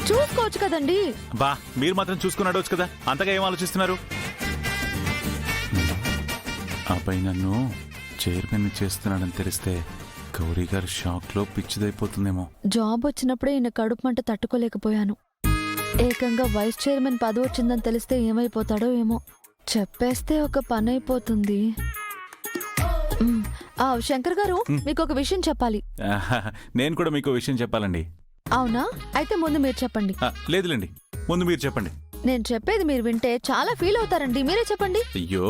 చూసుకోవచ్చు కదండి. బా మీరు మాత్రం చూసుకుని అడవచ్చు కదా, అంతగా ఏం ఆలోచిస్తున్నారు? ఆపై నన్ను చైర్మన్ చేస్తున్నాడని తెలిస్తే గౌరీ గారు షాక్ లో పిచ్చిదైపోతుందేమో. జాబ్ వచ్చినప్పుడే ఈయన కడుపు మంట తట్టుకోలేకపోయాను. ఏకంగా వైస్ చైర్మన్ పదవి వచ్చిందని తెలిస్తే ఏమైపోతాడో ఏమో. చెప్పేస్తే ఒక పని అయిపోతుంది. శంకర్ గారు, మీకు ఒక విషయం చెప్పాలి. నేను కూడా మీకు విషయం చెప్పాలండి. అవునా? అయితే ముందు మీరు చెప్పండి. లేదులేండి, ముందు మీరు చెప్పండి. నేను చెప్పేది మీరు వింటే చాలా ఫీల్ అవుతారండి. మీరే చెప్పండి. అయ్యో,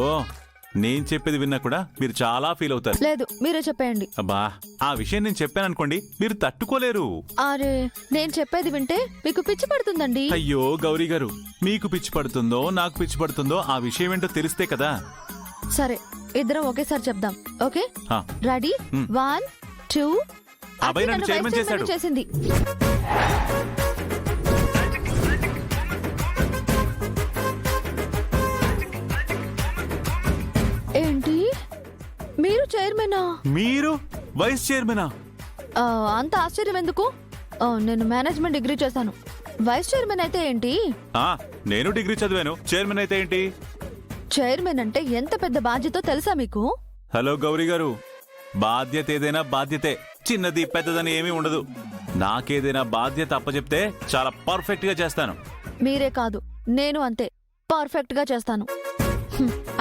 నేను చెప్పేది విన్నా కూడా మీరు చాలా ఫీల్ అవుతారు. లేదు, మీరే చెప్పేయండి. అబ్బా, ఆ విషయం నేను చెప్పాననుకోండి, మీరు తట్టుకోలేరు. అరే, నేను చెప్పేది వింటే మీకు పిచ్చి పడుతుందండి. అయ్యో గౌరీ గారు, మీకు పిచ్చి పడుతుందో నాకు పిచ్చి పడుతుందో ఆ విషయం ఏంటో తెలిస్తే కదా. సరే, ఇద్దరం ఒకేసారి చెప్దాం. Okay, ready? 1 2. అబ్బాయి నన్ను చైర్మన్ చేసింది. ఏంటి, మీరు చైర్మనా? మీరు వైస్ చైర్మనా? అంత ఆశ్చర్యం ఎందుకు? నేను మేనేజ్మెంట్ డిగ్రీ చేశాను. వైస్ చైర్మన్ అయితే ఏంటి? నేను డిగ్రీ చదివాను, చైర్మన్ అయితే ఏంటి? చైర్మన్ అంటే ఎంత పెద్ద బాధ్యతో తెలుసా మీకు? హలో గౌరీ గారు, బాధ్యత ఏదైనా బాధ్యతే, చిన్నది పెద్దదని ఏమీ ఉండదు. నాకేదైనా బాధ్యత అప్పచెప్తే చాలా పర్ఫెక్ట్ గా చేస్తాను. మీరే కాదు, నేను అంతే పర్ఫెక్ట్ గా చేస్తాను.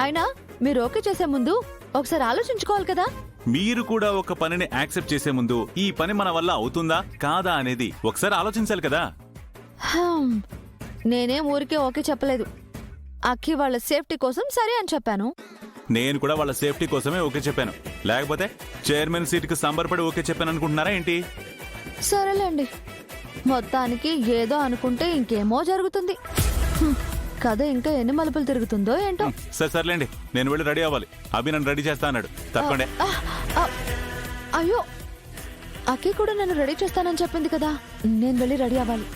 అయినా మీరు ఓకే చేసే ముందు ఒకసారి ఆలోచించుకోవాలి కదా. మీరు కూడా ఒక పనిని యాక్సెప్ట్ చేసే ముందు ఈ పని మన వల్ల అవుతుందా కాదా అనేది ఒకసారి ఆలోచించాలి కదా. నేనేం ఊరికే ఓకే చెప్పలేదు. అక్కి వాళ్ళ సేఫ్టీ కోసం సరే అని చెప్పాను. నేను కూడా వాళ్ళ సేఫ్టీ కోసమే ఓకే చెప్పాను. లేకపోతే చైర్మన్ సీట్ కి సంబరపడి ఓకే చెప్పాను అనుకుంటున్నారా ఏంటి? సరేలేండి, మొత్తానికి ఏదో అనుకుంటే ఇంకేమో జరుగుతుంది. కథ ఇంకా ఎన్ని మలుపులు తిరుగుతుందో ఏంటో. సర్లేండి, నేను వెళ్ళి రెడీ అవ్వాలి. అభి నన్ను రెడీ చేస్తా అన్నాడు. తప్పండి. అయ్యో, అక్కి కూడా నన్ను రెడీ చేస్తానని చెప్పింది కదా, నేను వెళ్ళి రెడీ అవ్వాలి.